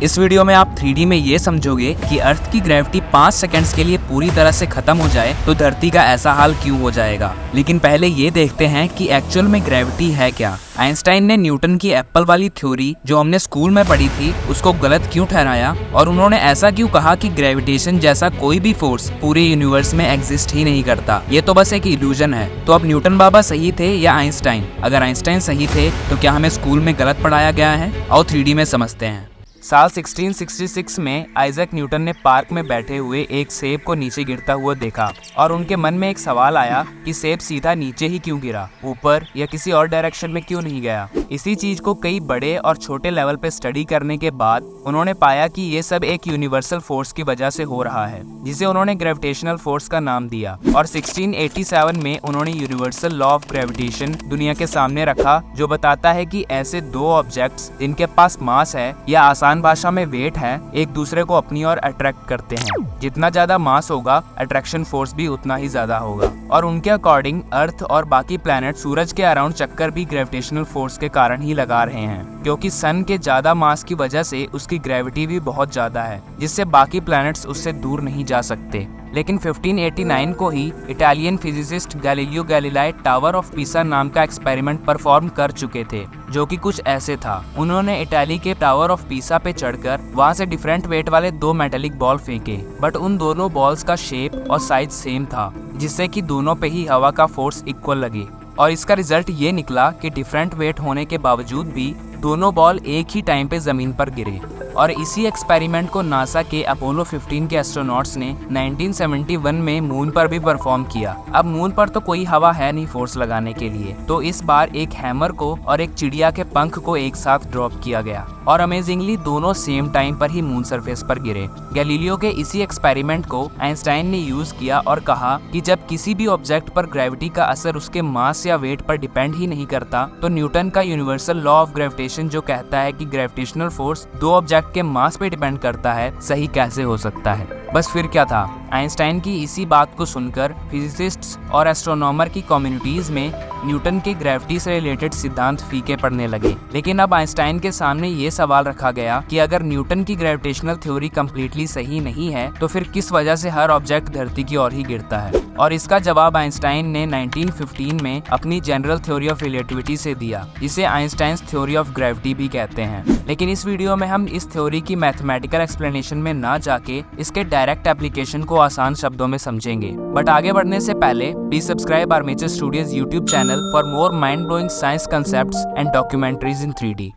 इस वीडियो में आप 3D में ये समझोगे कि अर्थ की ग्रेविटी 5 सेकंड्स के लिए पूरी तरह से खत्म हो जाए तो धरती का ऐसा हाल क्यों हो जाएगा। लेकिन पहले ये देखते हैं कि एक्चुअल में ग्रेविटी है क्या। आइंस्टाइन ने न्यूटन की एप्पल वाली थ्योरी जो हमने स्कूल में पढ़ी थी उसको गलत क्यों ठहराया और उन्होंने ऐसा क्यों कहा कि ग्रेविटेशन जैसा कोई भी फोर्स पूरे यूनिवर्स में एग्जिस्ट ही नहीं करता, ये तो बस एक इल्यूजन है। तो अब न्यूटन बाबा सही थे या आइंस्टाइन? अगर आइंस्टाइन सही थे तो क्या हमें स्कूल में गलत पढ़ाया गया है? और 3D में समझते हैं। साल 1666 में आइजैक न्यूटन ने पार्क में बैठे हुए एक सेब को नीचे गिरता हुआ देखा और उनके मन में एक सवाल आया कि सेब सीधा नीचे ही क्यों गिरा, ऊपर या किसी और डायरेक्शन में क्यों नहीं गया। इसी चीज को कई बड़े और छोटे लेवल पे स्टडी करने के बाद उन्होंने पाया कि ये सब एक यूनिवर्सल फोर्स की वजह से हो रहा है, जिसे उन्होंने ग्रेविटेशनल फोर्स का नाम दिया। और 1687 में उन्होंने यूनिवर्सल लॉ ऑफ ग्रेविटेशन दुनिया के सामने रखा, जो बताता है कि ऐसे दो ऑब्जेक्ट्स जिनके पास मास है या आसान भाषा में वेट है, एक दूसरे को अपनी ओर अट्रैक्ट करते हैं। जितना ज्यादा मास होगा अट्रैक्शन फोर्स भी उतना ही ज्यादा होगा। और उनके अकॉर्डिंग अर्थ और बाकी प्लैनेट सूरज के अराउंड चक्कर भी ग्रेविटेशनल फोर्स के कारण ही लगा रहे हैं, क्योंकि सन के ज्यादा मास की वजह से उसकी ग्रेविटी भी बहुत ज्यादा है, जिससे बाकी प्लैनेट्स उससे दूर नहीं जा सकते। लेकिन 1589 को ही Italian physicist Galileo Galilei tower of Pisa नाम का एक्सपेरिमेंट परफॉर्म कर चुके थे, जो कि कुछ ऐसे था। उन्होंने इटाली के टावर ऑफ पीसा पे चढ़कर वहां से डिफरेंट वेट वाले दो मेटेलिक बॉल फेंके, बट उन दोनों बॉल्स का शेप और साइज सेम था, जिससे कि दोनों पे ही हवा का फोर्स इक्वल लगे। और इसका रिजल्ट ये निकला कि डिफरेंट वेट होने के बावजूद भी दोनों बॉल एक ही टाइम पे जमीन पर गिरे। और इसी एक्सपेरिमेंट को नासा के अपोलो 15 के एस्ट्रोनॉट्स ने 1971 में मून पर भी परफॉर्म किया। अब मून पर तो कोई हवा है नहीं फोर्स लगाने के लिए, तो इस बार एक हैमर को और एक चिड़िया के पंख को एक साथ ड्रॉप किया गया और अमेजिंगली दोनों सेम टाइम पर ही मून सरफेस पर गिरे। गैलीलियो के इसी एक्सपेरिमेंट को आइंस्टाइन ने यूज किया और कहा कि जब किसी भी ऑब्जेक्ट पर ग्रेविटी का असर उसके मास या वेट पर डिपेंड ही नहीं करता, तो न्यूटन का यूनिवर्सल लॉ ऑफ ग्रेविटेशन जो कहता है कि ग्रेविटेशनल फोर्स दो ऑब्जेक्ट के मास पे डिपेंड करता है, सही कैसे हो सकता है। बस फिर क्या था, आइंस्टाइन की इसी बात को सुनकर फिजिसिस्ट्स और एस्ट्रोनॉमर की कम्युनिटीज में न्यूटन के ग्रेविटी से रिलेटेड सिद्धांत फीके पड़ने लगे। लेकिन अब आइंस्टाइन के सामने ये सवाल रखा गया कि अगर न्यूटन की ग्रेविटेशनल थ्योरी कम्प्लीटली सही नहीं है तो फिर किस वजह से हर ऑब्जेक्ट धरती की ओर ही गिरता है। और इसका जवाब आइंस्टाइन ने 1915 में अपनी जनरल थ्योरी ऑफ रिलेटिविटी से दिया, जिसे आइंस्टाइन्स थ्योरी ऑफ ग्रेविटी भी कहते हैं। लेकिन इस वीडियो में हम इस थ्योरी की मैथमेटिकल एक्सप्लेनेशन में ना जाके इसके डायरेक्ट एप्लीकेशन को आसान शब्दों में समझेंगे। बट आगे बढ़ने से पहले please subscribe armature studios YouTube channel for more mind blowing science concepts and documentaries in 3D।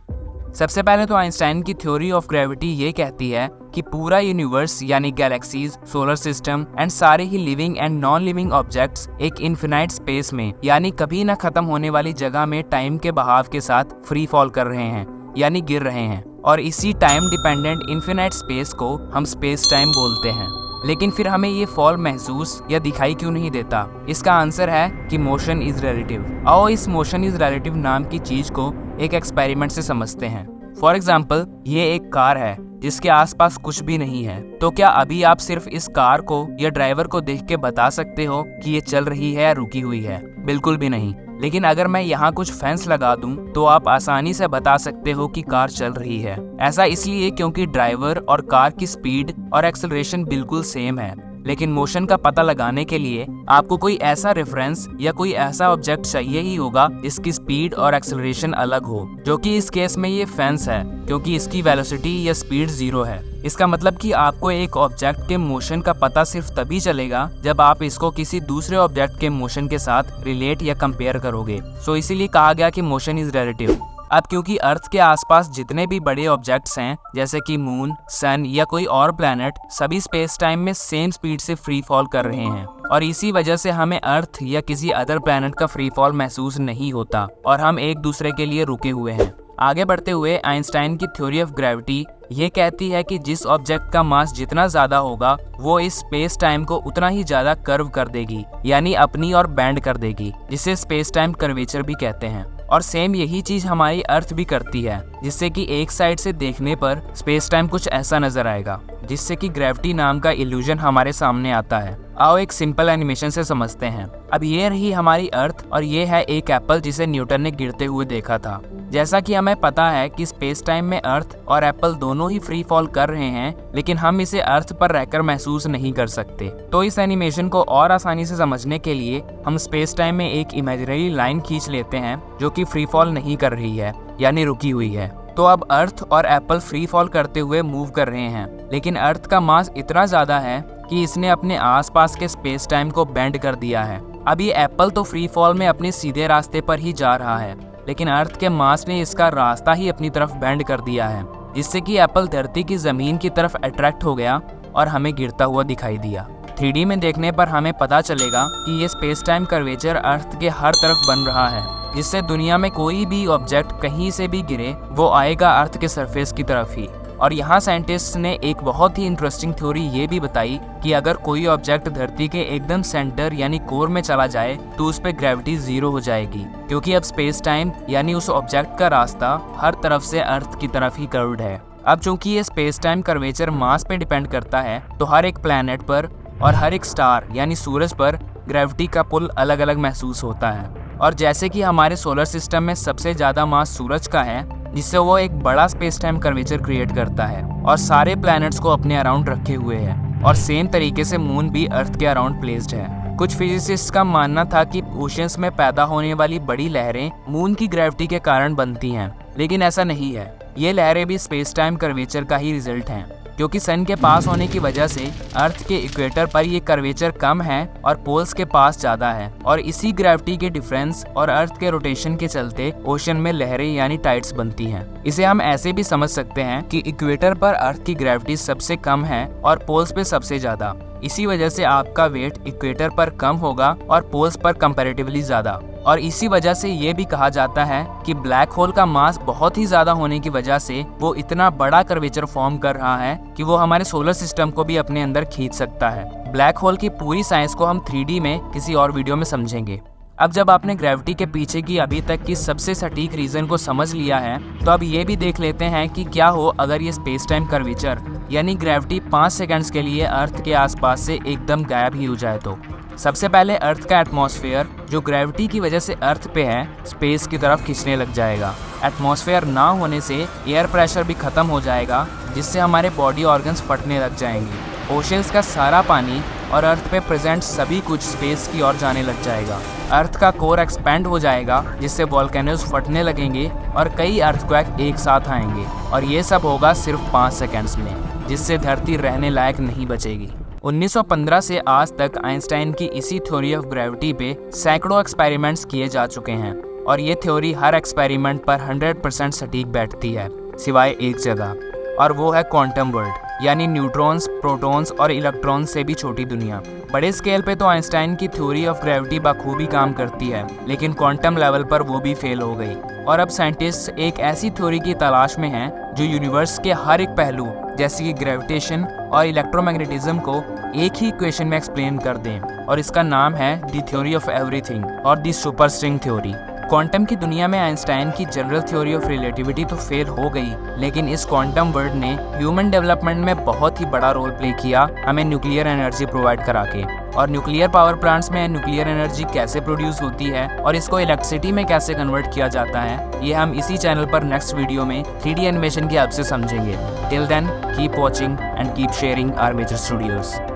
सबसे पहले तो आइंस्टाइन की थ्योरी ऑफ ग्रेविटी ये कहती है कि पूरा यूनिवर्स यानी गैलेक्सीज, सोलर सिस्टम एंड सारे ही living and non living objects एक इनफिनाइट स्पेस में यानी कभी न खत्म होने वाली जगह में टाइम के बहाव के साथ फ्री फॉल कर रहे हैं, यानी गिर रहे हैं। और इसी टाइम डिपेंडेंट इनफिनाइट स्पेस को हम स्पेस टाइम बोलते हैं। लेकिन फिर हमें ये फॉल महसूस या दिखाई क्यों नहीं देता? इसका आंसर है कि मोशन इज रिलेटिव। आओ इस मोशन इज रिलेटिव नाम की चीज को एक एक्सपेरिमेंट से समझते हैं। फॉर एग्जाम्पल, ये एक कार है जिसके आसपास कुछ भी नहीं है, तो क्या अभी आप सिर्फ इस कार को या ड्राइवर को देख के बता सकते हो कि ये चल रही है या रुकी हुई है? बिल्कुल भी नहीं। लेकिन अगर मैं यहाँ कुछ फेंस लगा दूं तो आप आसानी से बता सकते हो कि कार चल रही है। ऐसा इसलिए क्योंकि ड्राइवर और कार की स्पीड और एक्सेलरेशन बिल्कुल सेम है। लेकिन मोशन का पता लगाने के लिए आपको कोई ऐसा रेफरेंस या कोई ऐसा ऑब्जेक्ट चाहिए ही होगा जिसकी स्पीड और एक्सेलरेशन अलग हो, जो कि इस केस में ये फेंस है, क्योंकि इसकी वेलोसिटी या स्पीड 0 है। इसका मतलब कि आपको एक ऑब्जेक्ट के मोशन का पता सिर्फ तभी चलेगा जब आप इसको किसी दूसरे ऑब्जेक्ट के मोशन के साथ रिलेट या कंपेयर करोगे। सो इसीलिए कहा गया कि मोशन इज रिलेटिव। अब क्योंकि अर्थ के आसपास जितने भी बड़े ऑब्जेक्ट्स हैं, जैसे कि मून, सन या कोई और प्लैनेट, सभी स्पेस टाइम में सेम स्पीड से फ्री फॉल कर रहे हैं और इसी वजह से हमें अर्थ या किसी अदर प्लैनेट का फ्री फॉल महसूस नहीं होता और हम एक दूसरे के लिए रुके हुए हैं। आगे बढ़ते हुए आइंस्टाइन की थ्योरी ऑफ ग्रेविटी ये कहती है कि जिस ऑब्जेक्ट का मास जितना ज्यादा होगा वो इस स्पेस टाइम को उतना ही ज्यादा कर्व कर देगी, यानी अपनी और बैंड कर देगी, जिसे स्पेस टाइम कर्वेचर भी कहते हैं। और सेम यही चीज हमारी अर्थ भी करती है, जिससे कि एक साइड से देखने पर स्पेस टाइम कुछ ऐसा नजर आएगा, जिससे कि ग्रेविटी नाम का इल्यूजन हमारे सामने आता है। आओ एक सिंपल एनिमेशन से समझते हैं। अब ये रही हमारी अर्थ और ये है एक एप्पल जिसे न्यूटन ने गिरते हुए देखा था। जैसा कि हमें पता है कि स्पेस टाइम में अर्थ और एप्पल दोनों ही फ्री फॉल कर रहे हैं, लेकिन हम इसे अर्थ पर रहकर महसूस नहीं कर सकते। तो इस एनिमेशन को और आसानी से समझने के लिए हम स्पेस टाइम में एक इमेजिनरी लाइन खींच लेते हैं जो कि फ्री फॉल नहीं कर रही है, यानी रुकी हुई है। तो अब अर्थ और एप्पल फ्री फॉल करते हुए मूव कर रहे हैं, लेकिन अर्थ का मास इतना ज्यादा है कि इसने अपने आसपास के स्पेस टाइम को बेंड कर दिया है। अब ये एप्पल तो फ्री फॉल में अपने सीधे रास्ते पर ही जा रहा है, लेकिन अर्थ के मास ने इसका रास्ता ही अपनी तरफ बेंड कर दिया है, जिससे कि एप्पल धरती की जमीन की तरफ अट्रैक्ट हो गया और हमें गिरता हुआ दिखाई दिया। 3D में देखने पर हमें पता चलेगा कि ये स्पेस टाइम कर्वेचर अर्थ के हर तरफ बन रहा है, जिससे दुनिया में कोई भी ऑब्जेक्ट कहीं से भी गिरे वो आएगा अर्थ के सरफेस की तरफ ही। और यहाँ साइंटिस्ट ने एक बहुत ही इंटरेस्टिंग थ्योरी ये भी बताई कि अगर कोई ऑब्जेक्ट धरती के एकदम सेंटर यानी कोर में चला जाए तो उस पर ग्रेविटी 0 हो जाएगी, क्योंकि अब स्पेस टाइम यानी उस ऑब्जेक्ट का रास्ता हर तरफ से अर्थ की तरफ ही कर्व्ड है। अब चूंकि ये स्पेस टाइम कर्वेचर मास पे डिपेंड करता है, तो हर एक प्लैनेट पर और हर एक स्टार यानी सूरज पर ग्रेविटी का पुल अलग अलग महसूस होता है। और जैसे कि हमारे सोलर सिस्टम में सबसे ज़्यादा मास सूरज का है, जिससे वो एक बड़ा स्पेस टाइम कर्वेचर क्रिएट करता है और सारे प्लैनेट्स को अपने अराउंड रखे हुए है, और सेम तरीके से मून भी अर्थ के अराउंड प्लेस्ड है। कुछ फिजिसिस्ट का मानना था कि ओशंस में पैदा होने वाली बड़ी लहरें मून की ग्रेविटी के कारण बनती हैं, लेकिन ऐसा नहीं है। ये लहरें भी स्पेस टाइम कर्वेचर का ही रिजल्ट हैं, क्योंकि सन के पास होने की वजह से अर्थ के इक्वेटर पर ये कर्वेचर कम है और पोल्स के पास ज्यादा है, और इसी ग्रेविटी के डिफरेंस और अर्थ के रोटेशन के चलते ओशन में लहरें यानी टाइड्स बनती हैं। इसे हम ऐसे भी समझ सकते हैं कि इक्वेटर पर अर्थ की ग्रेविटी सबसे कम है और पोल्स पे सबसे ज्यादा। इसी वजह से आपका वेट इक्वेटर पर कम होगा और पोल्स पर कंपैरेटिवली ज्यादा। और इसी वजह से ये भी कहा जाता है कि ब्लैक होल का मास बहुत ही ज्यादा होने की वजह से वो इतना बड़ा कर्वेचर फॉर्म कर रहा है कि वो हमारे सोलर सिस्टम को भी अपने अंदर खींच सकता है। ब्लैक होल की पूरी साइंस को हम 3D में किसी और वीडियो में समझेंगे। अब जब आपने ग्रेविटी के पीछे की अभी तक की सबसे सटीक रीजन को समझ लिया है, तो अब ये भी देख लेते हैं कि क्या हो अगर ये स्पेस टाइम कर्वेचर यानी ग्रेविटी 5 सेकंड्स के लिए अर्थ के आसपास से एकदम गायब ही हो जाए। तो सबसे पहले अर्थ का एटमॉस्फेयर, जो ग्रेविटी की वजह से अर्थ पे है, स्पेस की तरफ खींचने लग जाएगा। एटमॉस्फेयर ना होने से एयर प्रेशर भी खत्म हो जाएगा, जिससे हमारे बॉडी ऑर्गन्स फटने लग जाएंगे। ओशंस का सारा पानी और अर्थ पे प्रेजेंट सभी कुछ स्पेस की ओर जाने लग जाएगा। अर्थ का कोर एक्सपैंड हो जाएगा, जिससे वोल्केनोज फटने लगेंगे और कई अर्थक्वेक एक साथ आएंगे, और ये सब होगा सिर्फ 5 सेकंड्स में, जिससे धरती रहने लायक नहीं बचेगी। 1915 से आज तक आइंस्टाइन की इसी थ्योरी ऑफ ग्रेविटी पे सैकड़ों एक्सपेरिमेंट्स किए जा चुके हैं, और ये थ्योरी हर एक्सपेरिमेंट पर 100% सटीक बैठती है, सिवाय एक जगह, और वो है क्वांटम वर्ल्ड, यानी न्यूट्रॉन्स, प्रोटॉन्स और इलेक्ट्रॉन्स से भी छोटी दुनिया। बड़े स्केल पे तो आइंस्टाइन की थ्योरी ऑफ ग्रेविटी बखूबी काम करती है, लेकिन क्वांटम लेवल पर वो भी फेल हो गई। और अब साइंटिस्ट एक ऐसी थ्योरी की तलाश में हैं जो यूनिवर्स के हर एक पहलू जैसे कि ग्रेविटेशन और इलेक्ट्रोमैग्नेटिज्म को एक ही इक्वेशन में एक्सप्लेन कर दें, और इसका नाम है द थ्योरी ऑफ एवरीथिंग और the super string theory. Quantum की दुनिया में आइंस्टाइन की जनरल थ्योरी ऑफ रिलेटिविटी तो फेल हो गई, लेकिन इस क्वांटम वर्ल्ड ने ह्यूमन डेवलपमेंट में बहुत ही बड़ा रोल प्ले किया, हमें न्यूक्लियर एनर्जी प्रोवाइड करा के। और न्यूक्लियर पावर प्लांट्स में न्यूक्लियर एनर्जी कैसे प्रोड्यूस होती है और इसको इलेक्ट्रिसिटी में कैसे कन्वर्ट किया जाता है, ये हम इसी चैनल पर नेक्स्ट वीडियो में 3D एनिमेशन की हेल्प से समझेंगे। Till then keep watching and keep sharing our major studios.